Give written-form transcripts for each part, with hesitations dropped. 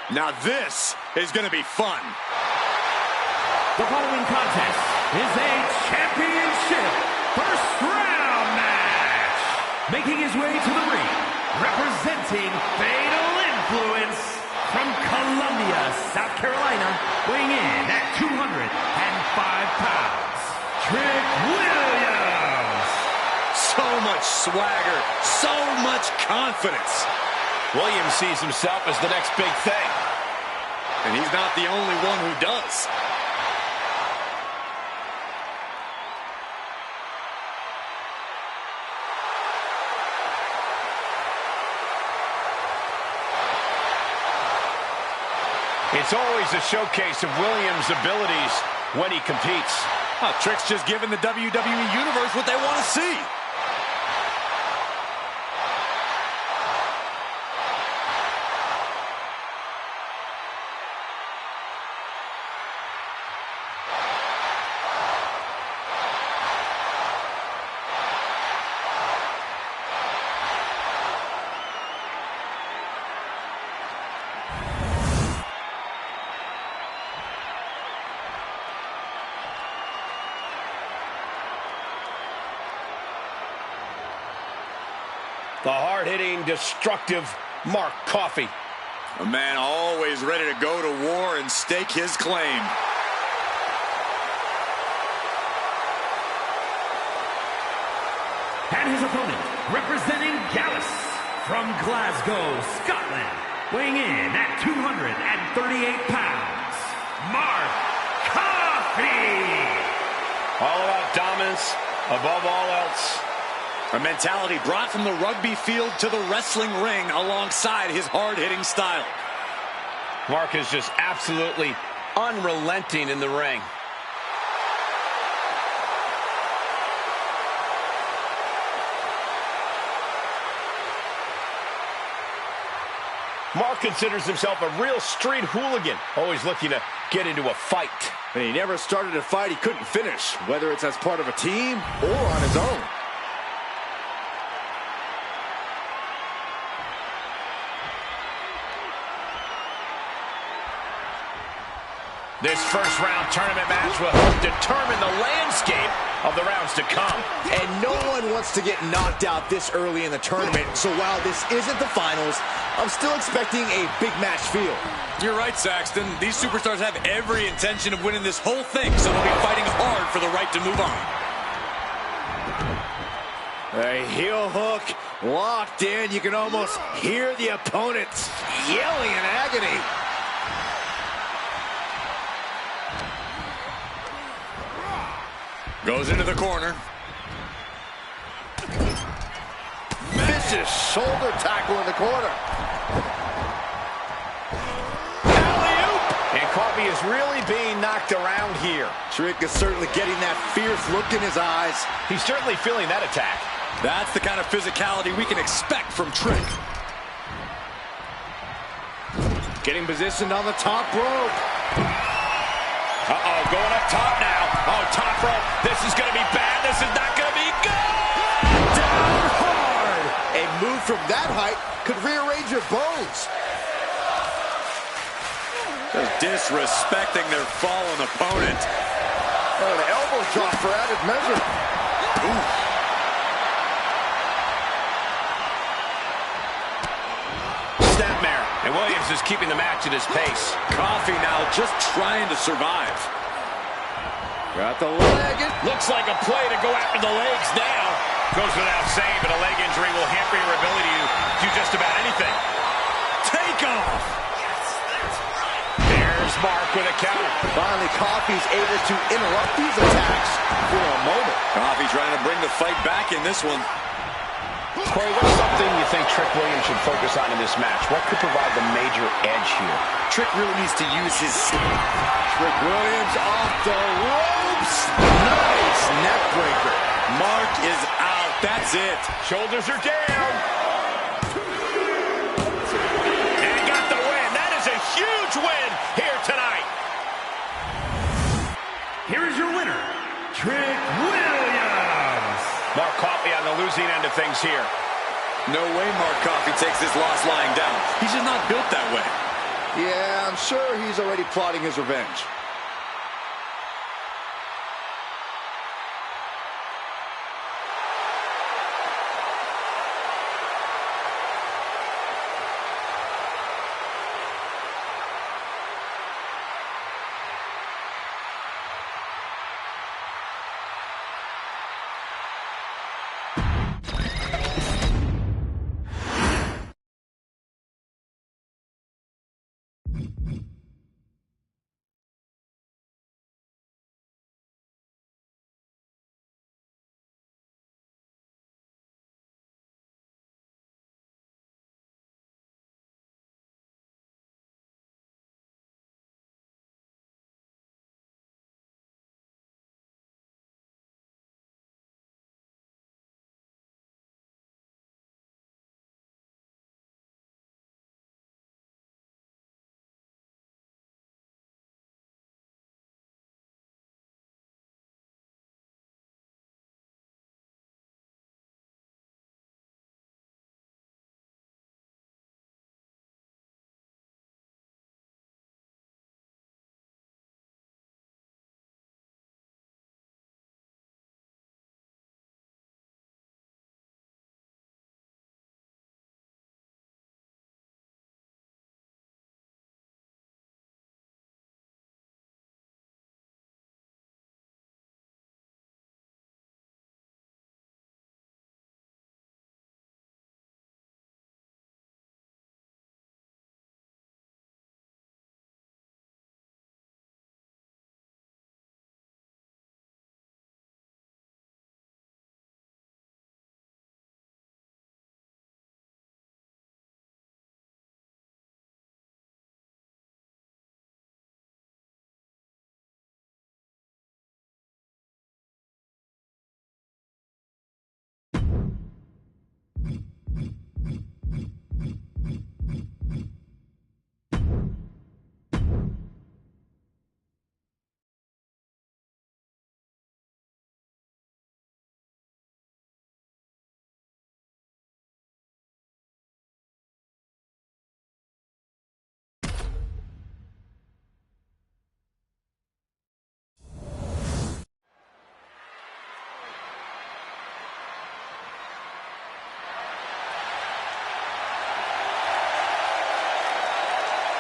Now this is going to be fun. The following contest is a championship first round match. Making his way to the ring, representing Fatal Influence from Columbia, South Carolina, weighing in at 205 pounds, Trick Williams. So much swagger, so much confidence. Williams sees himself as the next big thing. And he's not the only one who does. It's always a showcase of Williams' abilities when he competes. Oh, Trick's just giving the WWE Universe what they want to see. The hard-hitting, destructive Mark Coffey. A man always ready to go to war and stake his claim. And his opponent, representing Gallus from Glasgow, Scotland, weighing in at 238 pounds, Mark Coffey. All about dominance above all else. A mentality brought from the rugby field to the wrestling ring alongside his hard-hitting style. Mark is just absolutely unrelenting in the ring. Mark considers himself a real street hooligan, always looking to get into a fight. And he never started a fight he couldn't finish, whether it's as part of a team or on his own. This first round tournament match will help determine the landscape of the rounds to come. And no one wants to get knocked out this early in the tournament, so while this isn't the finals, I'm still expecting a big match feel. You're right, Saxton. These superstars have every intention of winning this whole thing, so they'll be fighting hard for the right to move on. A heel hook locked in. You can almost hear the opponents yelling in agony. Goes into the corner. Vicious shoulder tackle in the corner. Alley-oop! And Coffey is really being knocked around here. Trick is certainly getting that fierce look in his eyes. He's certainly feeling that attack. That's the kind of physicality we can expect from Trick. Getting positioned on the top rope. Uh-oh, going up top now. Oh, top rope. This is going to be bad. This is not going to be good. Down hard. A move from that height could rearrange your bones. Just disrespecting their fallen opponent. Oh, an elbow drop for added measure. Ooh. Snapmare. And Williams is keeping the match at his pace. Coffey now just trying to survive. Got the leg. Looks like a play to go after the legs now. Goes without saying, but a leg injury will hamper your ability to do just about anything. Take off. There's Mark with a counter. Finally, Coffey's able to interrupt these attacks for a moment. Coffey trying to bring the fight back in this one. Corey, what's something you think Trick Williams should focus on in this match? What could provide the major edge here? Trick really needs to use his... Trick Williams off the ropes. Nice neck breaker. Mark is out. That's it. Shoulders are down. And got the win. That is a huge win here tonight. Here is your winner, Trick Williams. Mark Coffey on the losing end of things here. No way Mark Coffey takes this loss lying down. He's just not built that way. Yeah, I'm sure he's already plotting his revenge.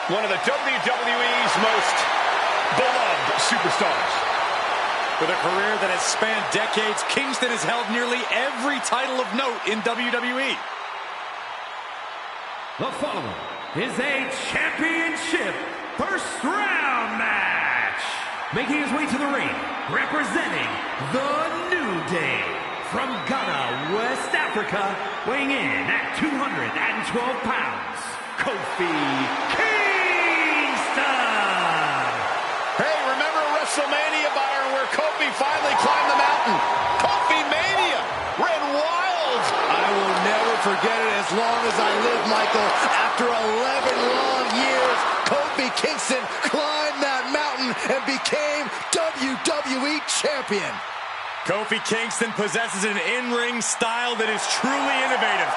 One of the WWE's most beloved superstars. With a career that has spanned decades, Kingston has held nearly every title of note in WWE. The following is a championship first round match. Making his way to the ring, representing the New Day. From Ghana, West Africa, weighing in at 212 pounds, Kofi Kingston. Hey, remember WrestleMania, Byron, where Kofi finally climbed the mountain? Kofi Mania ran wild. I will never forget it as long as I live, Michael. After 11 long years, Kofi Kingston climbed that mountain and became WWE Champion. Kofi Kingston possesses an in-ring style that is truly innovative.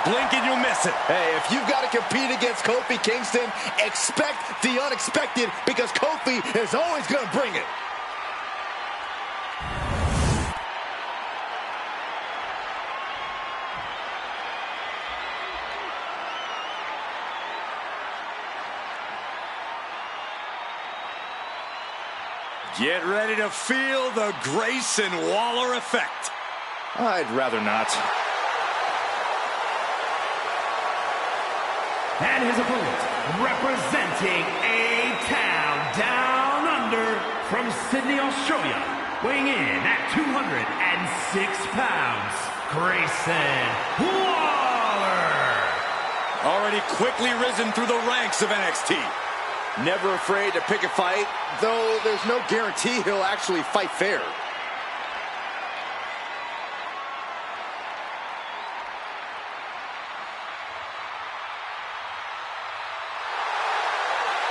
Blink and you'll miss it. Hey, if you've got to compete against Kofi Kingston, expect the unexpected, because Kofi is always going to bring it. Get ready to feel the Grayson Waller effect. I'd rather not. And his opponent, representing A-Town Down Under from Sydney, Australia, weighing in at 206 pounds, Grayson Waller. Already quickly risen through the ranks of NXT. Never afraid to pick a fight, though there's no guarantee he'll actually fight fair.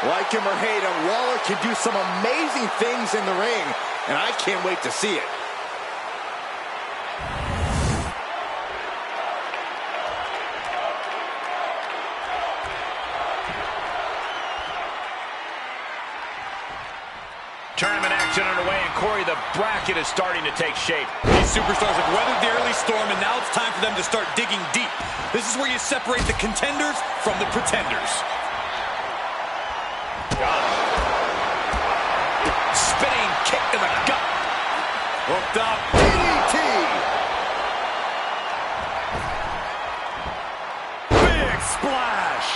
Like him or hate him, Waller can do some amazing things in the ring, and I can't wait to see it. Tournament action underway, and Corey, the bracket is starting to take shape. These superstars have weathered the early storm, and now it's time for them to start digging deep. This is where you separate the contenders from the pretenders. Spinning kick to the gut. Hooked up. DDT. Big splash.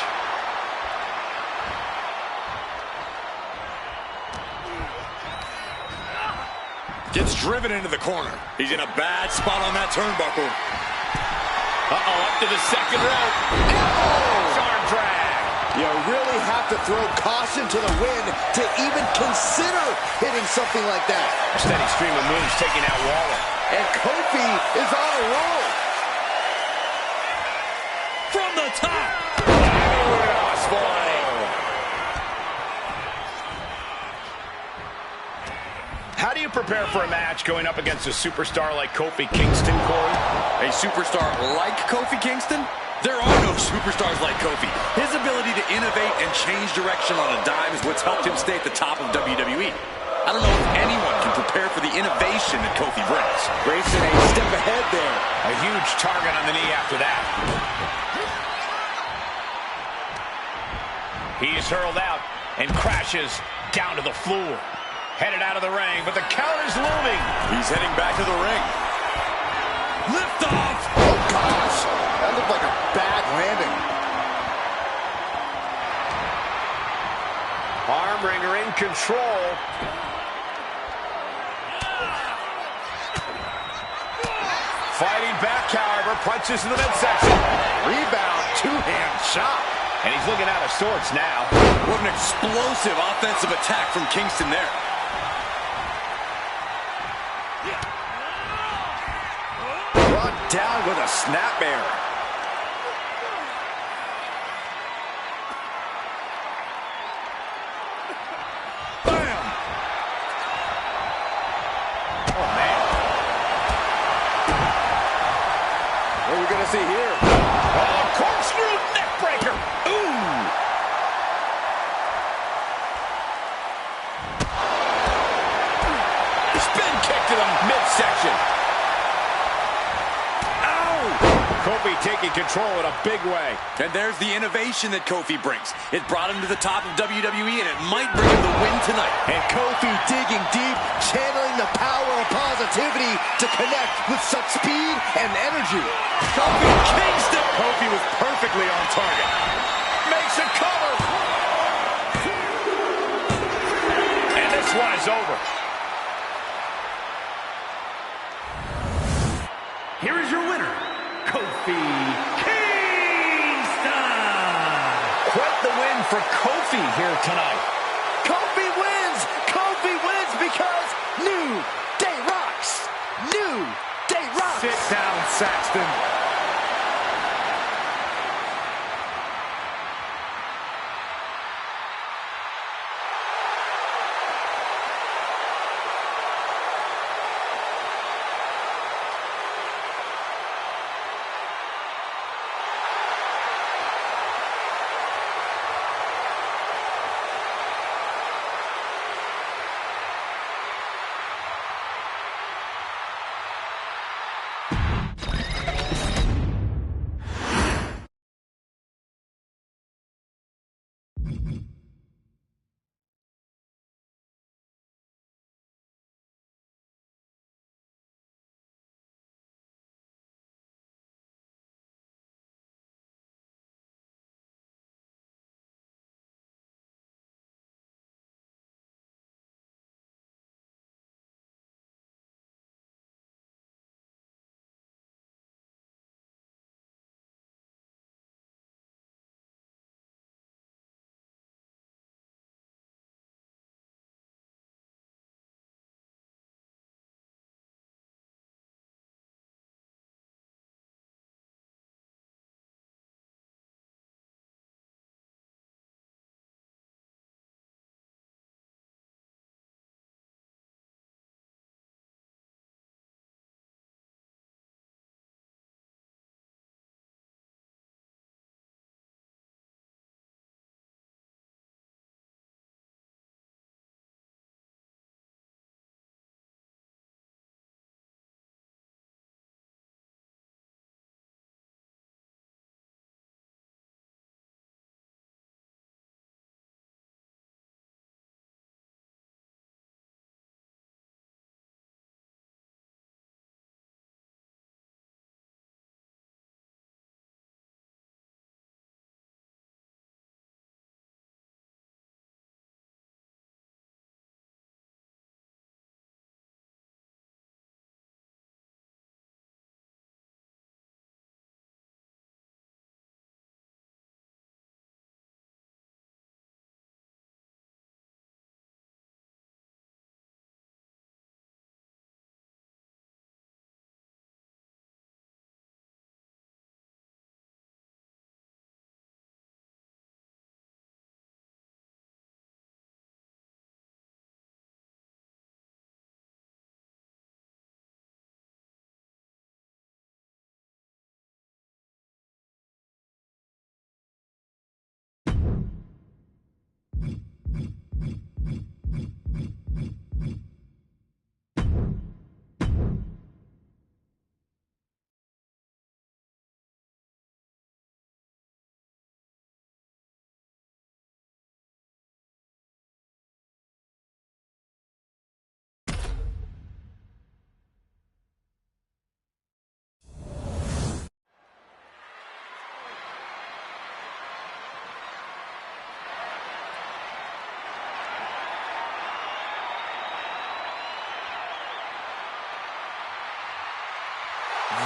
Gets driven into the corner. He's in a bad spot on that turnbuckle. Uh-oh, up to the second rope. Oh! Arm drag. You really have to throw caution to the wind to even consider hitting something like that. A steady stream of moves taking out Waller. And Kofi is on a roll. From the top. Roundhouse flying. How do you prepare for a match going up against a superstar like Kofi Kingston, Corey? A superstar like Kofi Kingston? There are no superstars like Kofi. His ability to innovate and change direction on a dime is what's helped him stay at the top of WWE. I don't know if anyone can prepare for the innovation that Kofi brings. Grayson a step ahead there. A huge target on the knee after that. He's hurled out and crashes down to the floor. Headed out of the ring, but the count is looming. He's heading back to the ring. Lift off! Oh, gosh. That looked like a bad landing. Arm wringer in control. Fighting back, however, punches in the midsection. Rebound, two-hand shot. And he's looking out of sorts now. What an explosive offensive attack from Kingston there. Brought down with a snapmare. Bam! Oh, man. What are we going to see here? Oh, corkscrew neckbreaker. Ooh. Spin kick to the midsection. Kofi taking control in a big way. And there's the innovation that Kofi brings. It brought him to the top of WWE, and it might bring him the win tonight. And Kofi digging deep, channeling the power of positivity to connect with such speed and energy. Kofi Kingston! Kofi was perfectly on target. Makes a cover. And this one is over. Here is your winner, Kofi Kingston! Quite the win for Kofi here tonight. Kofi wins! Kofi wins because New Day rocks! New Day rocks! Sit down, Saxton.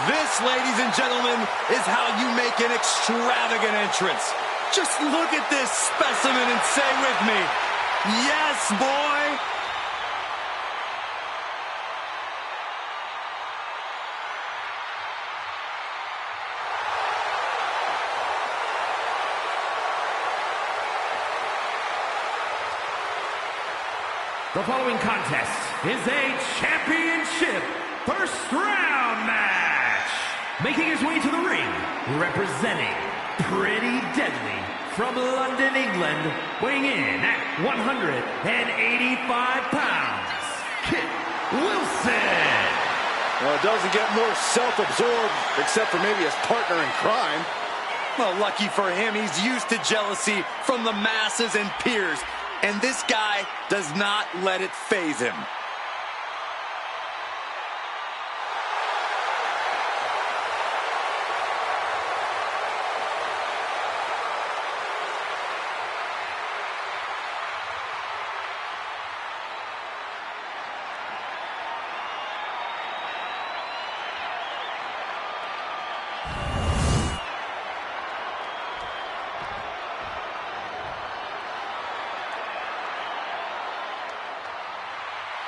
This, ladies and gentlemen, is how you make an extravagant entrance. Just look at this specimen and say with me, yes, boy. The following contest is a championship first round match. Making his way to the ring, representing Pretty Deadly from London, England, weighing in at 185 pounds, Kit Wilson. Well, it doesn't get more self-absorbed, except for maybe his partner in crime. Well, lucky for him, he's used to jealousy from the masses and peers. And this guy does not let it faze him.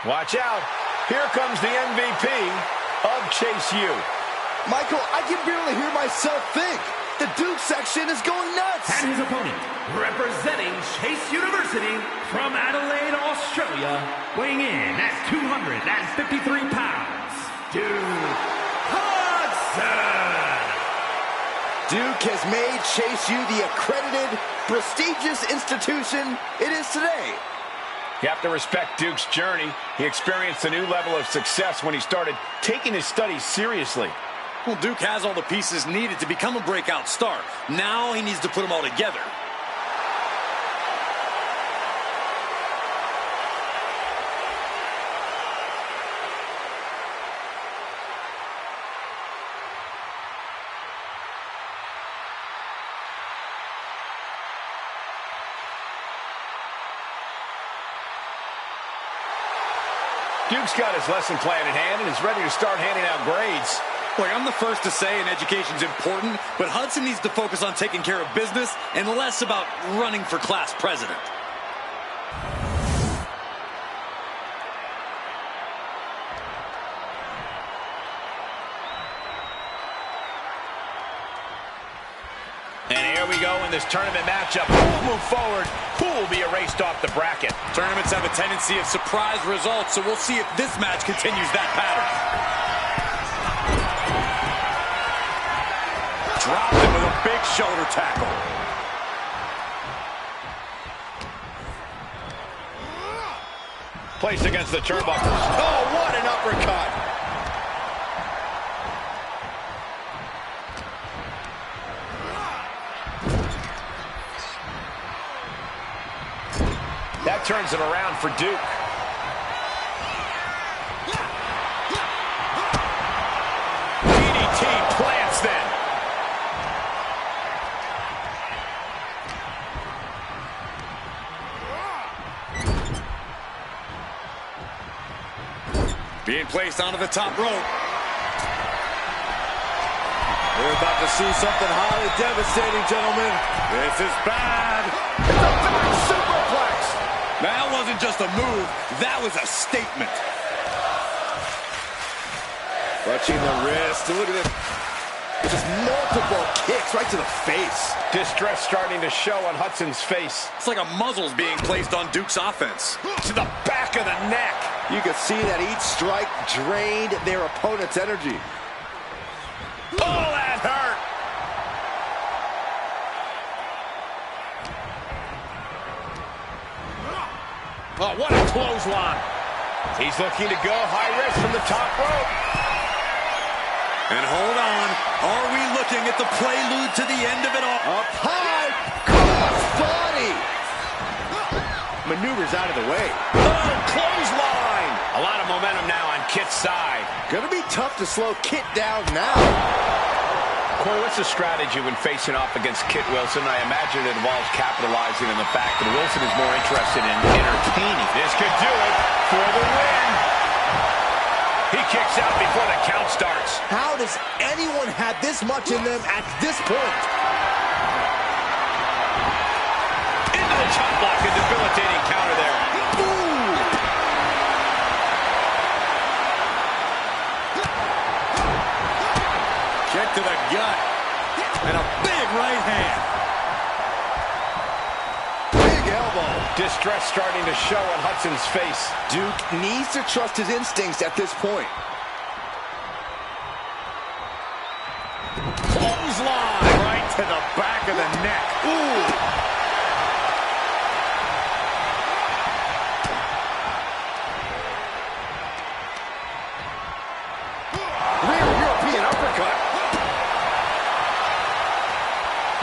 Watch out. Here comes the MVP of Chase U. Michael, I can barely hear myself think. The Duke section is going nuts. And his opponent, representing Chase University from Adelaide, Australia, weighing in at 253 pounds, Duke Hudson. Duke has made Chase U the accredited, prestigious institution it is today. You have to respect Duke's journey. He experienced a new level of success when he started taking his studies seriously. Well, Duke has all the pieces needed to become a breakout star. Now he needs to put them all together. Duke's got his lesson plan in hand and is ready to start handing out grades. Look, I'm the first to say an education's important, but Hudson needs to focus on taking care of business and less about running for class president. And here we go in this tournament matchup. Who will move forward? Who will be erased off the bracket? Tournaments have a tendency of surprise results, so we'll see if this match continues that pattern. Dropped him with a big shoulder tackle. Placed against the turnbuckles. Oh, what an uppercut. That turns it around for Duke. DDT plants then. Being placed onto the top rope. We're about to see something highly devastating, gentlemen. This is bad. It's a back superplex. That wasn't just a move, that was a statement. Clutching the wrist. Look at this. Just multiple kicks right to the face. Distress starting to show on Hudson's face. It's like a muzzle's being placed on Duke's offense. To the back of the neck. You could see that each strike drained their opponent's energy. Oh, that hurt. Oh, what a clothesline. He's looking to go high risk from the top rope. And hold on, are we looking at the prelude to the end of it all? Up high, cross body. Maneuvers out of the way. Oh, clothesline. A lot of momentum now on Kit's side. Gonna be tough to slow Kit down now. Corey, what's the strategy when facing off against Kit Wilson? I imagine it involves capitalizing on the fact that Wilson is more interested in entertaining. This could do it for the win. He kicks out before the count starts. How does had this much in them at this point. Into the chop block, a debilitating counter there. Ooh. Kick to the gut. And a big right hand. Big elbow. Distress starting to show on Hudson's face. Duke needs to trust his instincts at this point. Clothesline right to the back of the neck. Ooh. Rear European uppercut.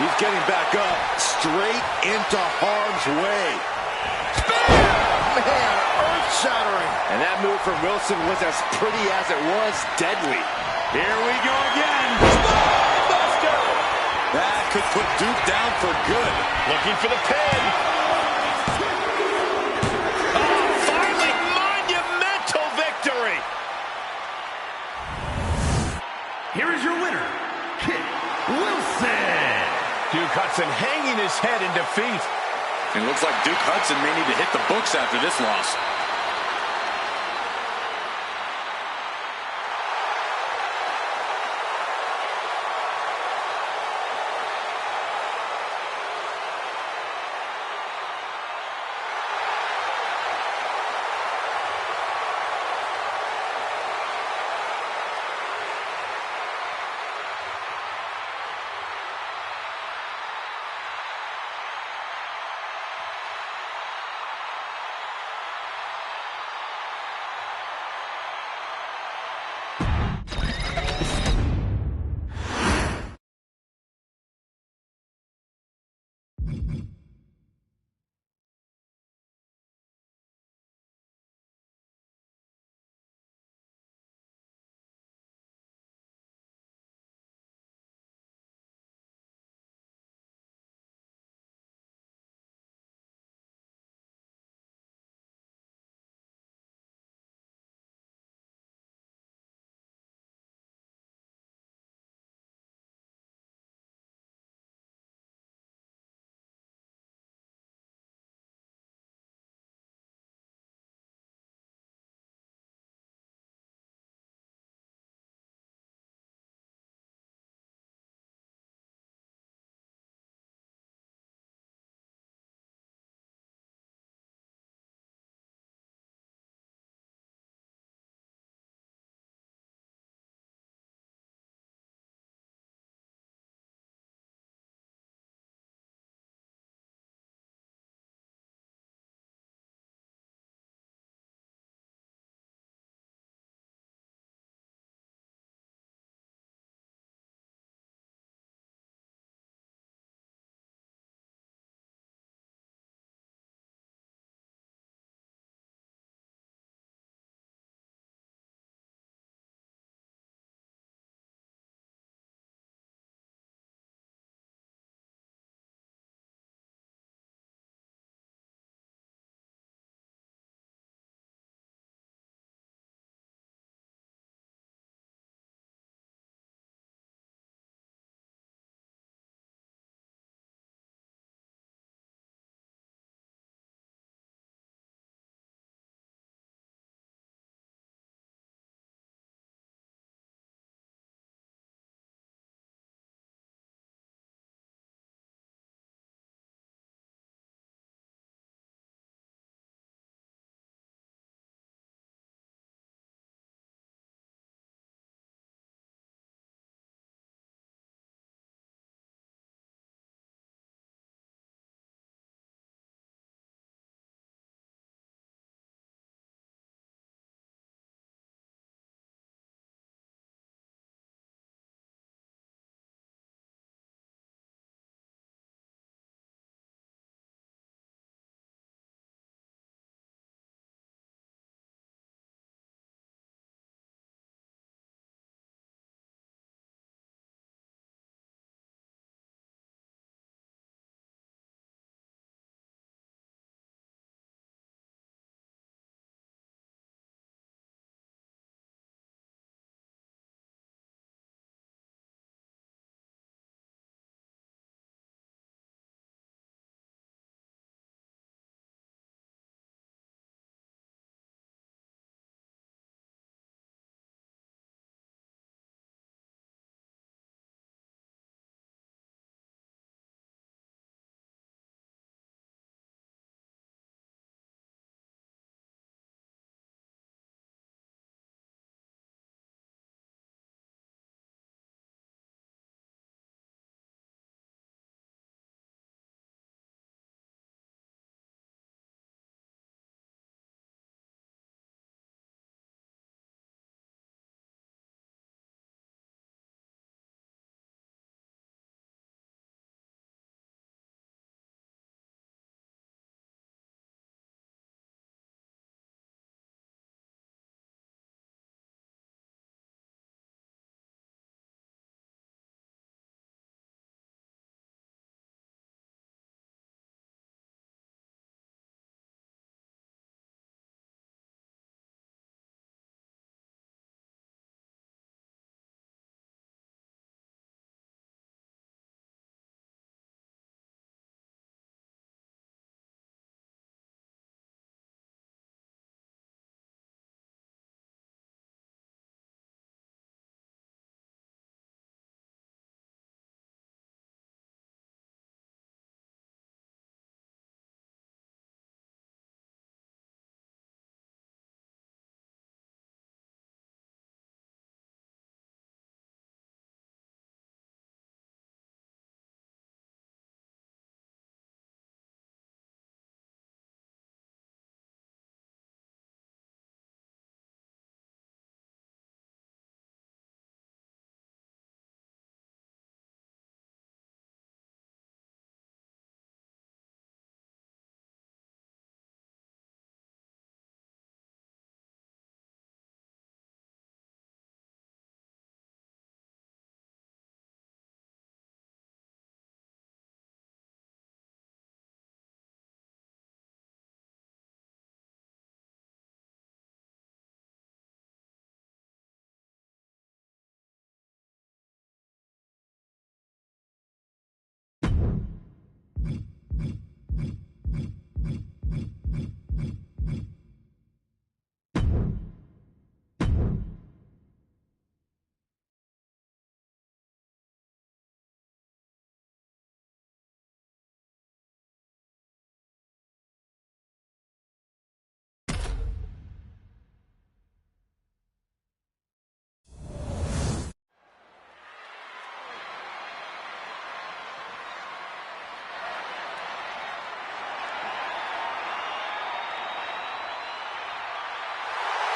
He's getting back up, straight into harm's way. Man, earth-shattering. And that move from Wilson was as pretty as it was deadly. Here we go again. Spinebuster. That could put Duke down for good. Looking for the pin. Oh, finally, monumental victory. Here is your winner, Kit Wilson. Duke Hudson hanging his head in defeat. It looks like Duke Hudson may need to hit the books after this loss.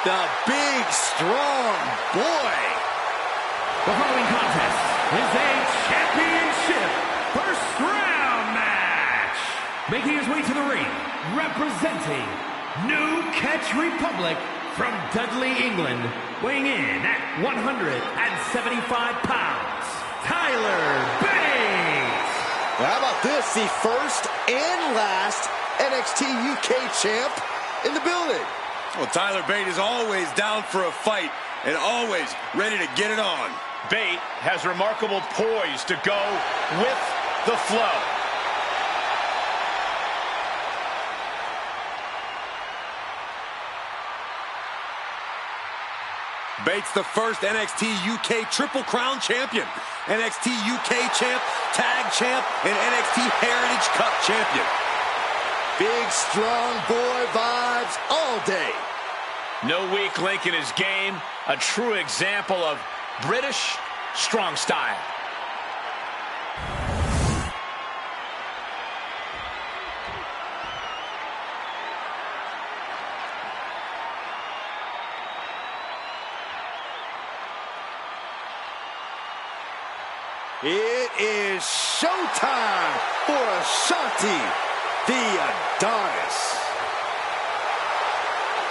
The big, strong boy. The following contest is a championship first round match. Making his way to the ring, representing New Catch Republic from Dudley, England, weighing in at 175 pounds, Tyler Bate. How about this? The first and last NXT UK champ in the building. Well, Tyler Bate is always down for a fight and always ready to get it on. Bate has remarkable poise to go with the flow. Bates, the first NXT UK Triple Crown champion, NXT UK champ, tag champ, and NXT Heritage Cup champion. Big, strong boy vibes all day. No weak link in his game. A true example of British strong style. It is showtime for Ashanti, the Adonis.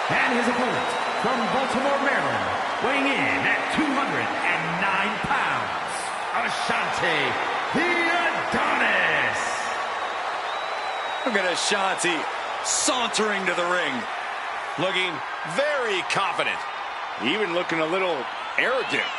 And his opponent from Baltimore, Maryland, weighing in at 209 pounds, Ashanti, the Adonis. Look at Ashanti sauntering to the ring. Looking very confident. Even looking a little arrogant.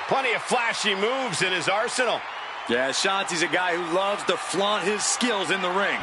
Plenty of flashy moves in his arsenal. Yeah, Ashanti's a guy who loves to flaunt his skills in the ring.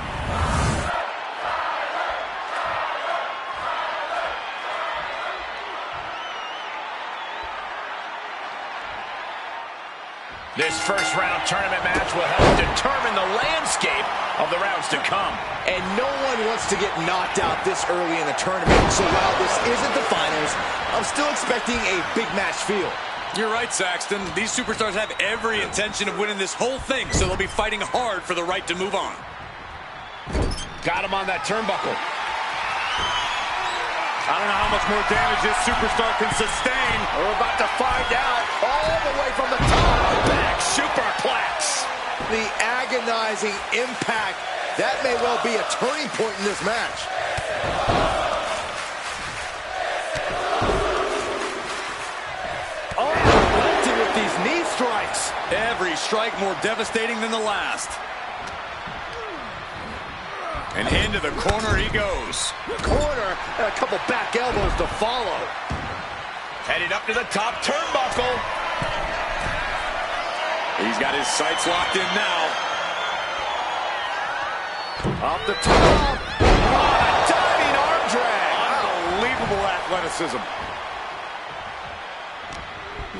This first round tournament match will help determine the landscape of the rounds to come. And no one wants to get knocked out this early in the tournament. So while this isn't the finals, I'm still expecting a big match feel. You're right, Saxton. These superstars have every intention of winning this whole thing, so they'll be fighting hard for the right to move on. Got him on that turnbuckle. I don't know how much more damage this superstar can sustain. We're about to find out. All the way from the top. Back superplex. The agonizing impact. That may well be a turning point in this match. With these knee strikes. Every strike more devastating than the last. And into the corner he goes. Corner and a couple back elbows to follow. Headed up to the top turnbuckle. He's got his sights locked in now. Off the top. What a diving arm drag. Unbelievable athleticism.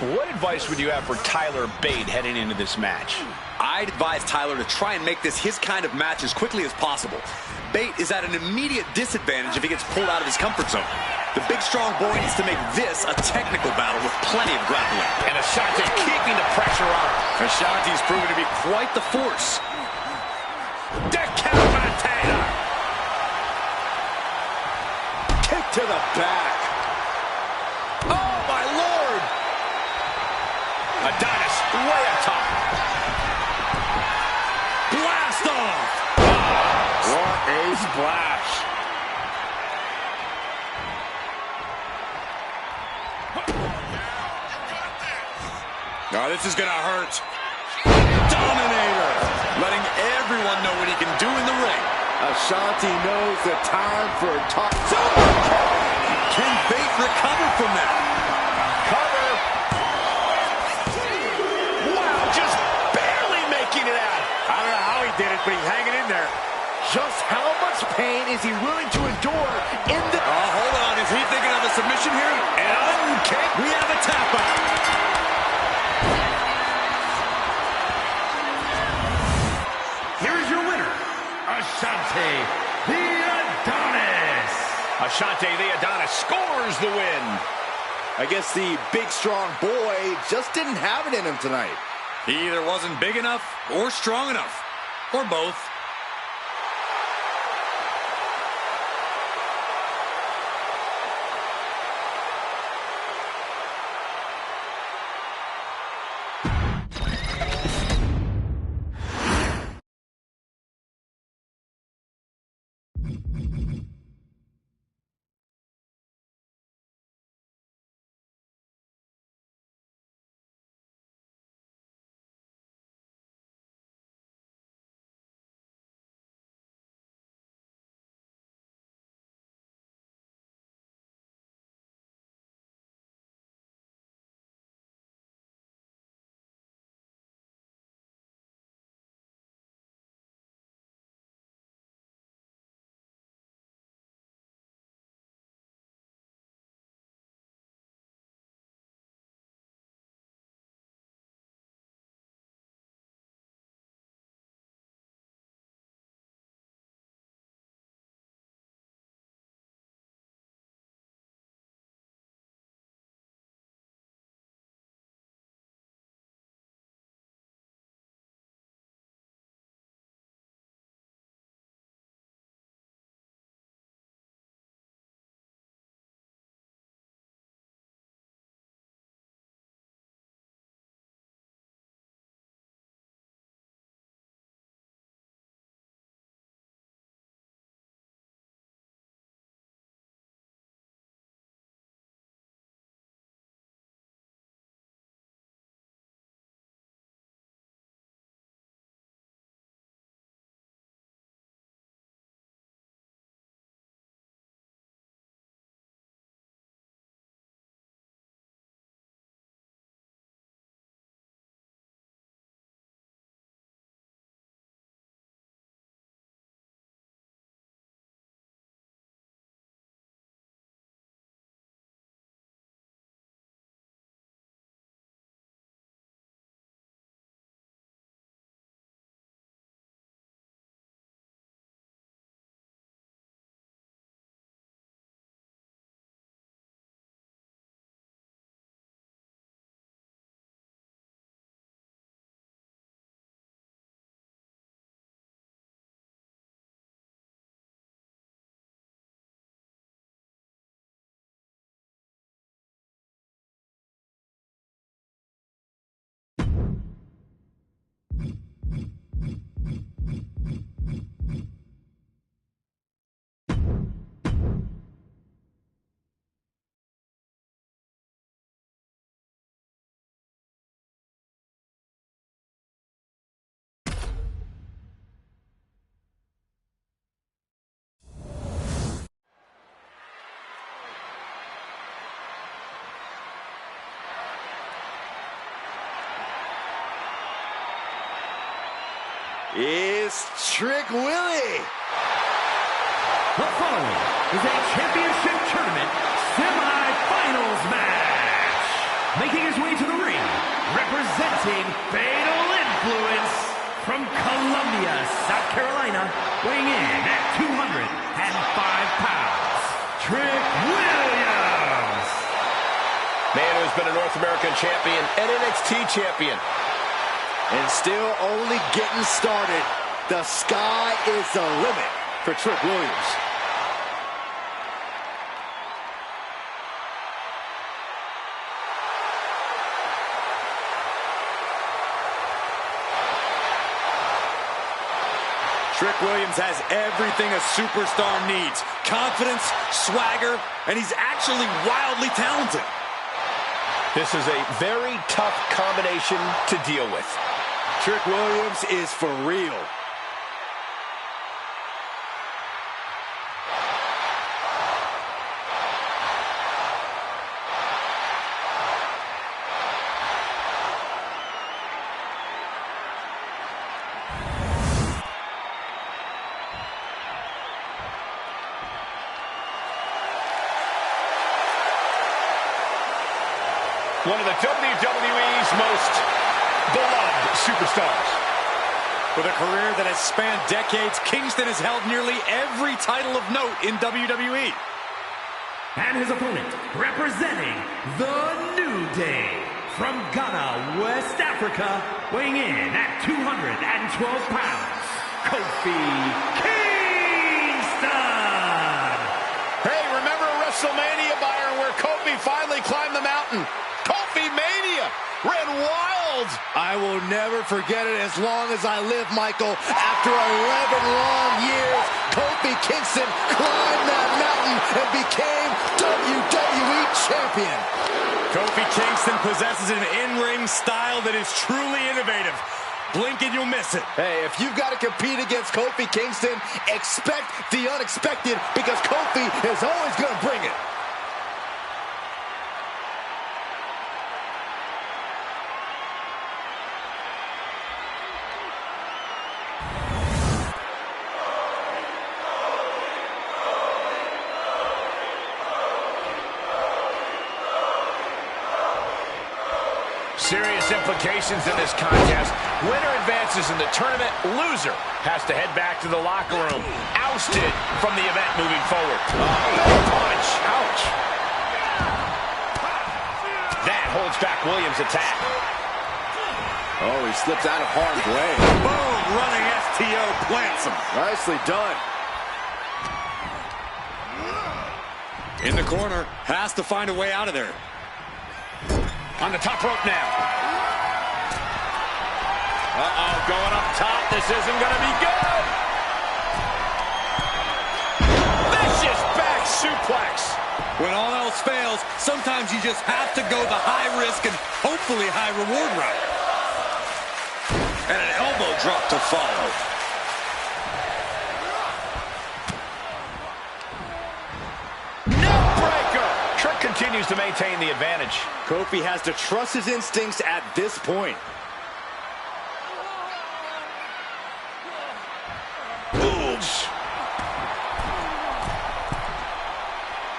What advice would you have for Tyler Bate heading into this match? I'd advise Tyler to try and make this his kind of match as quickly as possible. Bate is at an immediate disadvantage if he gets pulled out of his comfort zone. The big, strong boy needs to make this a technical battle with plenty of grappling. And Ashanti keeping the pressure on. Ashanti's proven to be quite the force. Decapitator. Kick to the back. Oh, my Lord. Adonis way up top. Blast off. What a splash. Oh, this is going to hurt. Dominator. Letting everyone know what he can do in the ring. Ashanti knows the time for a top. Can Bate recover from that? Cover. Wow, just barely making it out. I don't know how he did it, but he's hanging in there. Just how much pain is he willing to endure in the... Oh, hold on. Is he thinking of a submission here? And kick. We have a tap out. Ashante Thee Adonis scores the win. I guess the big, strong boy just didn't have it in him tonight. He either wasn't big enough or strong enough, or both. Is Trick Willie. The following is a championship tournament semi-finals match. Making his way to the ring, representing Fatal Influence from Columbia, South Carolina, weighing in at 205 pounds, Trick Williams. Man who's been a North American champion and NXT champion. And still only getting started. The sky is the limit for Trick Williams. Trick Williams has everything a superstar needs. Confidence, swagger, and he's actually wildly talented. This is a very tough combination to deal with. Trick Williams is for real. One of the WWE's most beloved superstars. With a career that has spanned decades, Kingston has held nearly every title of note in WWE. And his opponent, representing the New Day, from Ghana, West Africa, weighing in at 212 pounds, Kofi Kingston! Hey, remember WrestleMania, Byron, where Kofi finally climbed the mountain? Kofi Mania ran wild. I will never forget it as long as I live, Michael. After 11 long years, Kofi Kingston climbed that mountain and became WWE Champion. Kofi Kingston possesses an in-ring style that is truly innovative. Blink and you'll miss it. Hey, if you've got to compete against Kofi Kingston, expect the unexpected, because Kofi is always going to bring it. Serious implications in this contest. Winner advances in the tournament. Loser has to head back to the locker room. Ousted from the event moving forward. Big punch. Ouch. That holds back Williams' attack. Oh, he slipped out of harm's way. Boom, running STO plants him. Nicely done. In the corner, has to find a way out of there. On the top rope now. Uh-oh, going up top. This isn't going to be good. Vicious back suplex. When all else fails, sometimes you just have to go the high risk and hopefully high reward route. And an elbow drop to follow. Trick continues to maintain the advantage. Kofi has to trust his instincts at this point. Moves.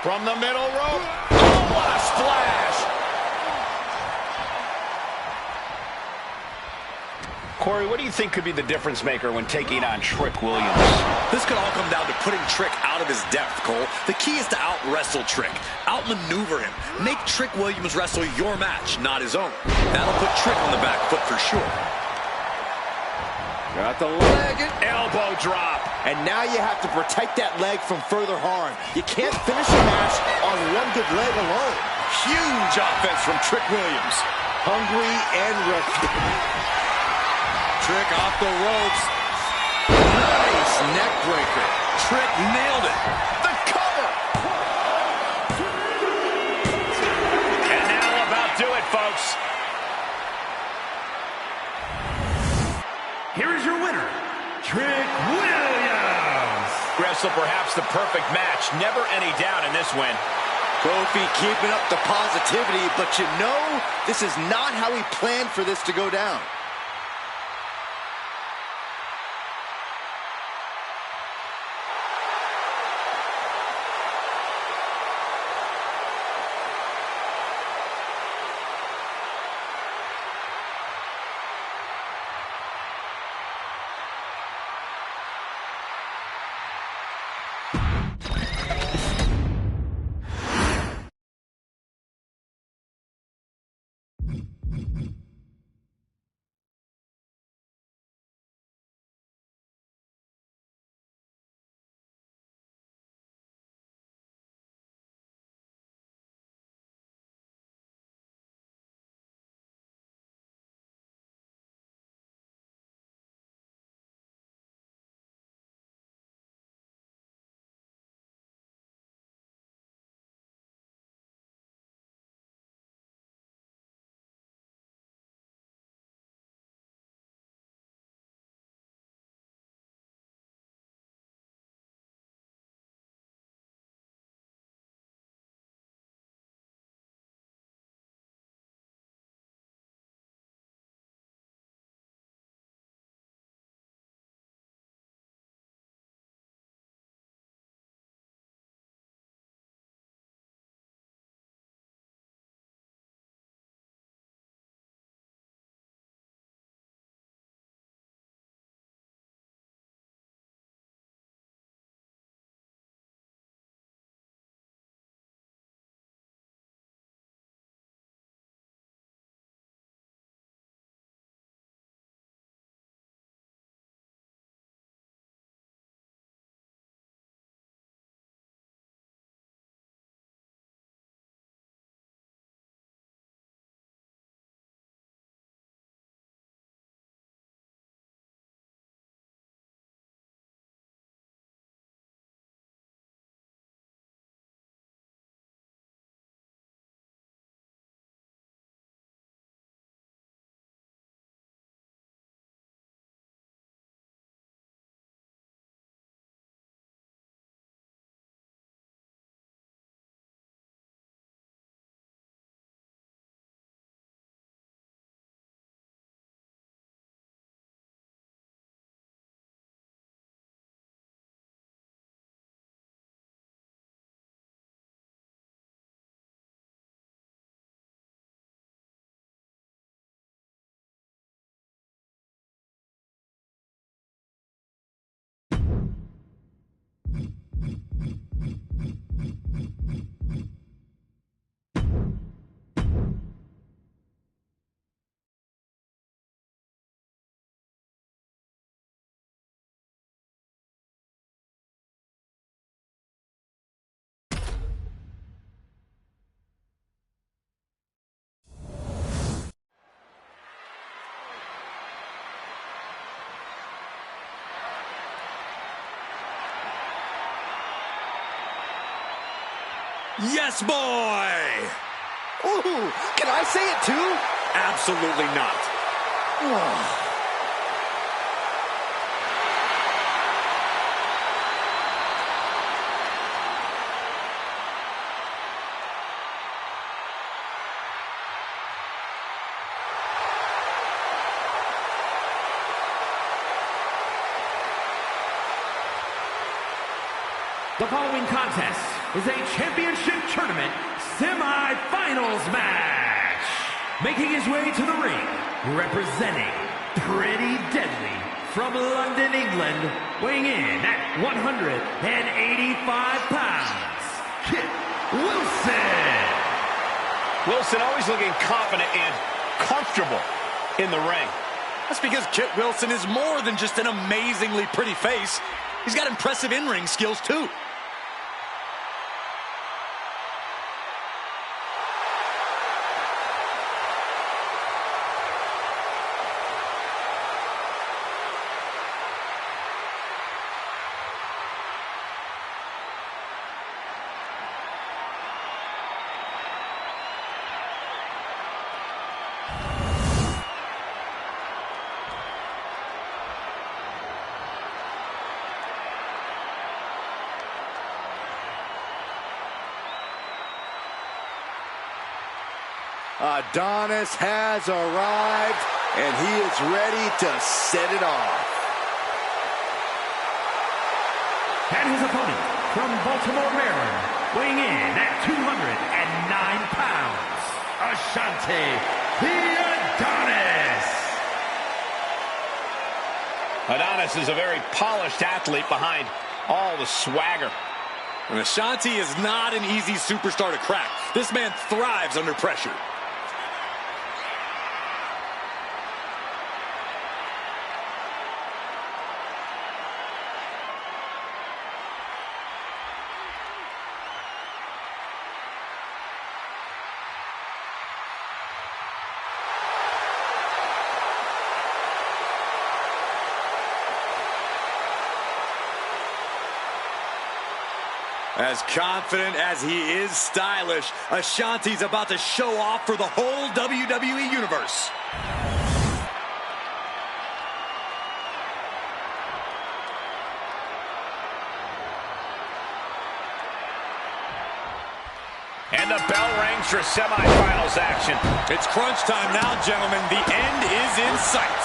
From the middle rope. Oh, what a splash. Corey, what do you think could be the difference maker when taking on Trick Williams? This could all come down to putting Trick out of his depth, Cole. The key is to out-wrestle Trick, outmaneuver him. Make Trick Williams wrestle your match, not his own. That'll put Trick on the back foot for sure. Got the leg. Elbow drop. And now you have to protect that leg from further harm. You can't finish a match on one good leg alone. Huge offense from Trick Williams. Hungry and ready. Trick off the ropes. Nice neck breaker. Trick nailed it. The cover. And that'll about do it, folks. Here is your winner, Trick Williams. Wrestle perhaps the perfect match. Never any doubt in this win. Kofi keeping up the positivity, but you know, this is not how he planned for this to go down. Yes, boy! Ooh, can I say it too? Absolutely not. The following contest is a championship tournament semi-finals match. Making his way to the ring, representing Pretty Deadly from London, England, weighing in at 185 pounds, Kit Wilson. Wilson always looking confident and comfortable in the ring. That's because Kit Wilson is more than just an amazingly pretty face. He's got impressive in-ring skills, too. Adonis has arrived, and he is ready to set it off. And his opponent from Baltimore, Maryland, weighing in at 209 pounds, Ashante the Adonis. Adonis is a very polished athlete behind all the swagger. And Ashante is not an easy superstar to crack. This man thrives under pressure. As confident as he is stylish, Ashante's about to show off for the whole WWE Universe. And the bell rings for semifinals action. It's crunch time now, gentlemen. The end is in sight.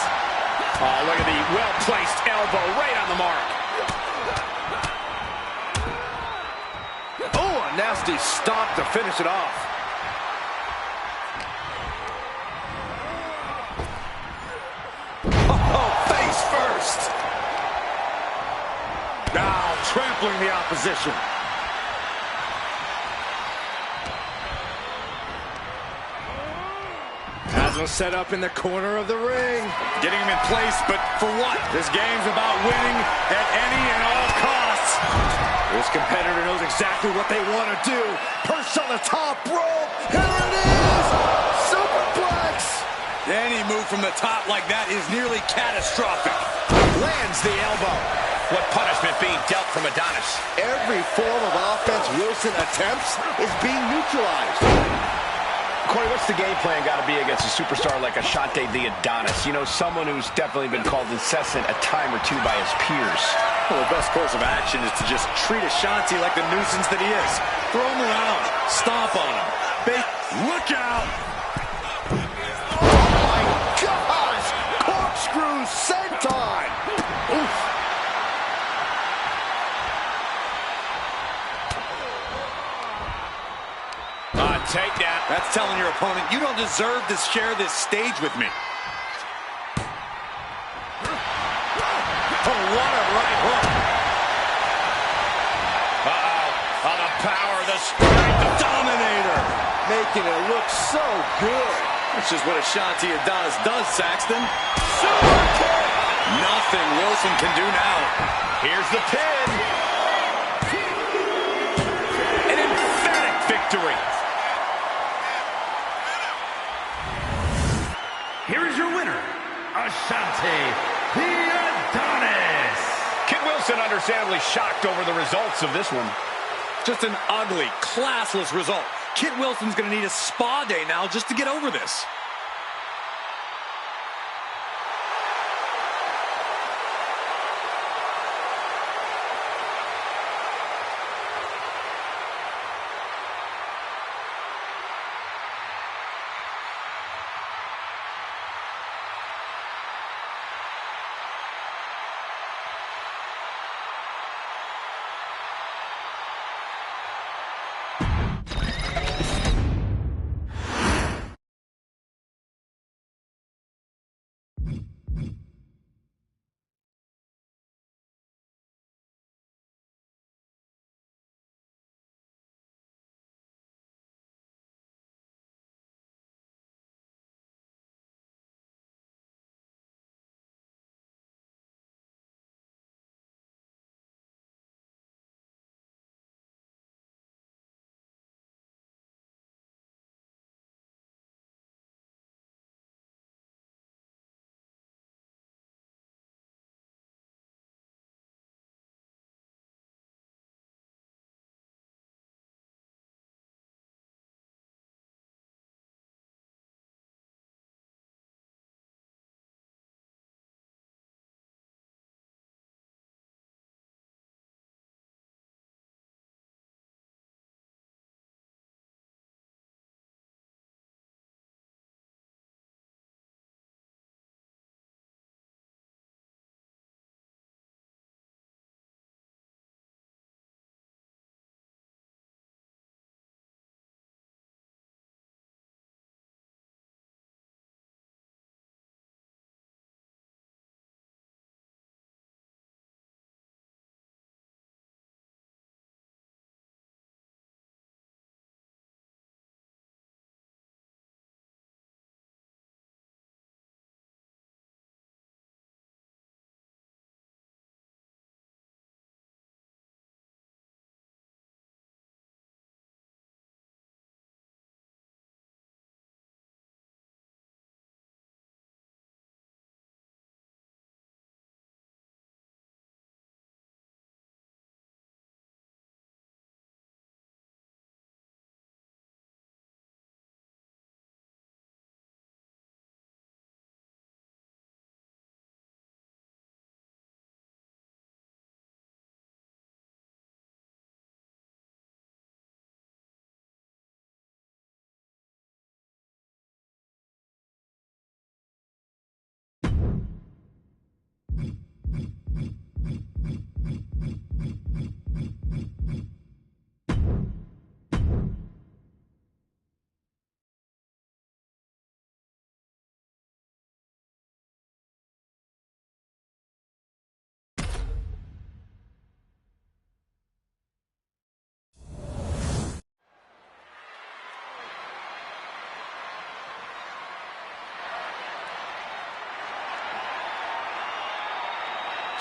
Oh, look at the well-placed elbow right on the mark. Oh, a nasty stomp to finish it off. Oh, face first. Now trampling the opposition. Has him set up in the corner of the ring. Getting him in place, but for what? This game's about winning at any and all costs. This competitor knows exactly what they want to do. Perched on the top rope. Here it is. Superplex. Any move from the top like that is nearly catastrophic. Lands the elbow. What punishment being dealt from Adonis? Every form of offense Wilson attempts is being neutralized. Corey, what's the game plan got to be against a superstar like Ashante the Adonis? You know, someone who's definitely been called incessant a time or two by his peers. Well, the best course of action is to just treat Ashante like the nuisance that he is. Throw him around. Stomp on him. Look out! Oh, my gosh! Corkscrew senton! Oof. Takedown. That's telling your opponent, you don't deserve to share this stage with me. Oh, what a right hook. Uh-oh. Oh, the power, the strength, the dominator. Making it look so good. That's just what Ashante Adonis does, Saxton. Super kick. Nothing Wilson can do now. Here's the pin. An emphatic victory. Here is your winner, Ashante the Adonis. Kit Wilson understandably shocked over the results of this one. Just an ugly, classless result. Kit Wilson's going to need a spa day now just to get over this.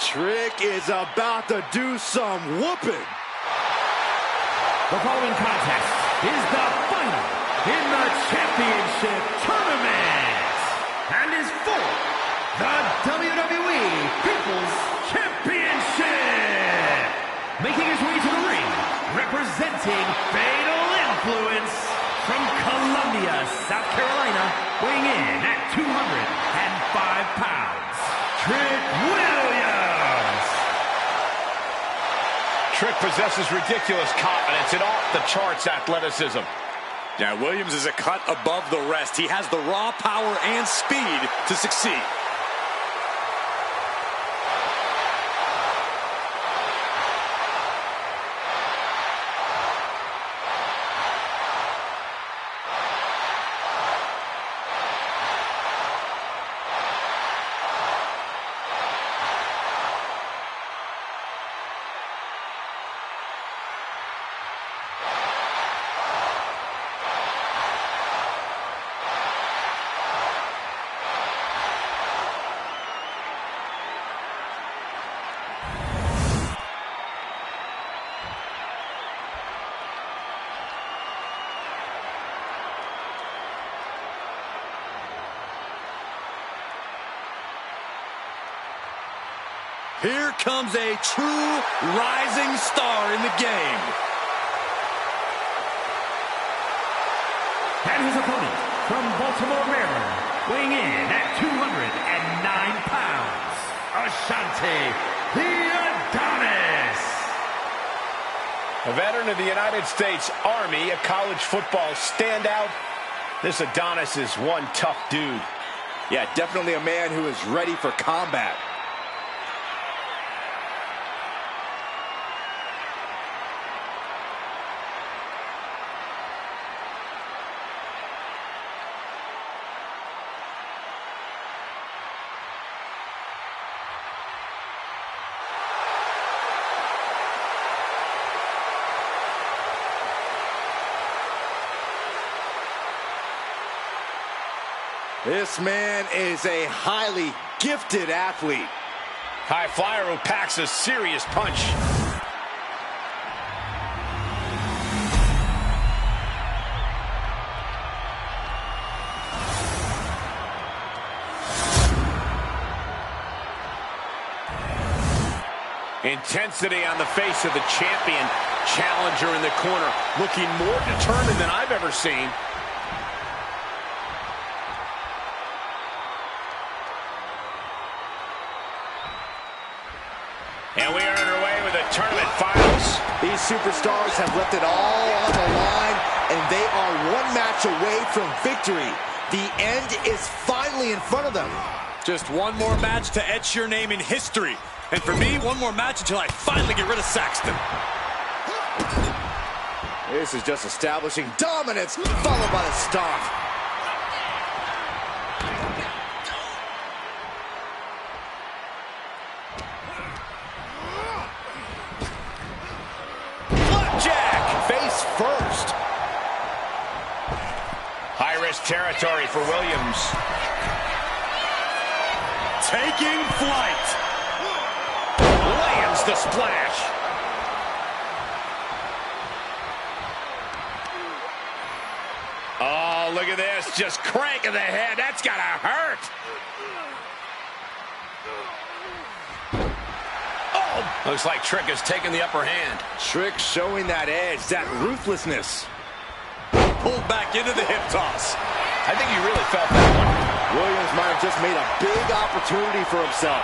Trick is about to do some whooping. The following contest is the final in the championship tournament and is for the WWE People's Championship. Making his way to the ring, representing Fatal Influence from Columbia, South Carolina, weighing in at 205 pounds, Trick Williams. Trick possesses ridiculous confidence and off-the-charts athleticism. Yeah, Williams is a cut above the rest. He has the raw power and speed to succeed. Here comes a true rising star in the game. And his opponent from Baltimore, Maryland, weighing in at 209 pounds, Ashante the Adonis. A veteran of the United States Army, a college football standout, this Adonis is one tough dude. Yeah, definitely a man who is ready for combat. This man is a highly gifted athlete. High flyer who packs a serious punch. Intensity on the face of the champion. Challenger in the corner, looking more determined than I've ever seen. And we are underway with the tournament finals. These superstars have left it all on the line, and they are one match away from victory. The end is finally in front of them. Just one more match to etch your name in history. And for me, one more match until I finally get rid of Saxton. This is just establishing dominance, followed by the stomp. Face first. High-risk territory for Williams. Taking flight. Lands the splash. Oh, look at this. Just cranking the head. That's gotta hurt. Looks like Trick has taken the upper hand. Trick showing that edge, that ruthlessness. Pulled back into the hip toss. I think he really felt that one. Williams might have just made a big opportunity for himself.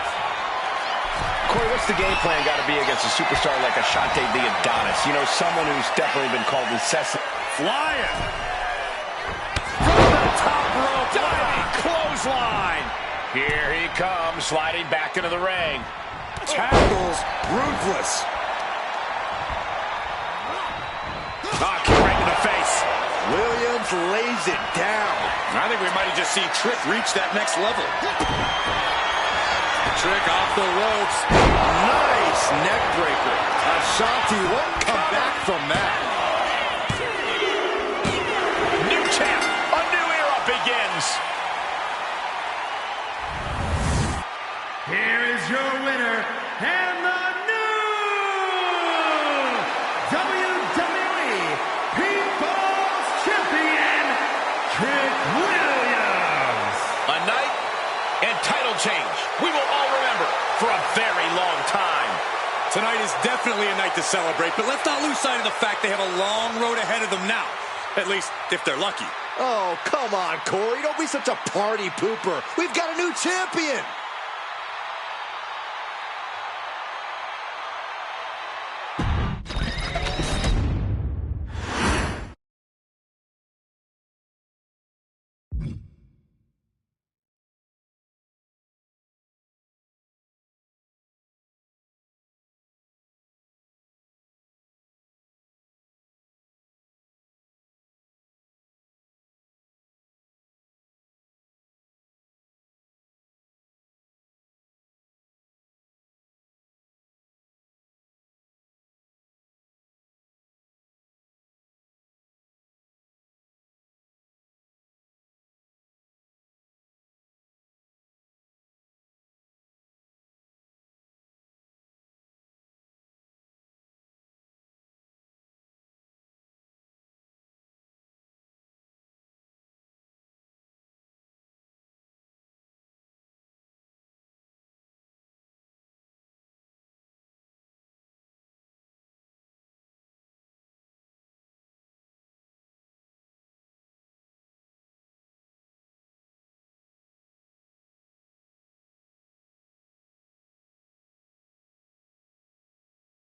Corey, what's the game plan got to be against a superstar like Ashante the Adonis? You know, someone who's definitely been called incessant. Flying. From the top rope. Diving clothesline. Here he comes, sliding back into the ring. Tackles ruthless. Oh, kick right in the face. Williams lays it down. I think we might have just seen Trick reach that next level. Trick off the ropes. Nice neck breaker. Ashante won't come back from that. New champ. A new era begins. Here is your winner, and the new WWE People's Champion, Trick Williams. A night and title change we will all remember for a very long time. Tonight is definitely a night to celebrate, but let's not lose sight of the fact they have a long road ahead of them now. At least, if they're lucky. Oh, come on, Corey. Don't be such a party pooper. We've got a new champion.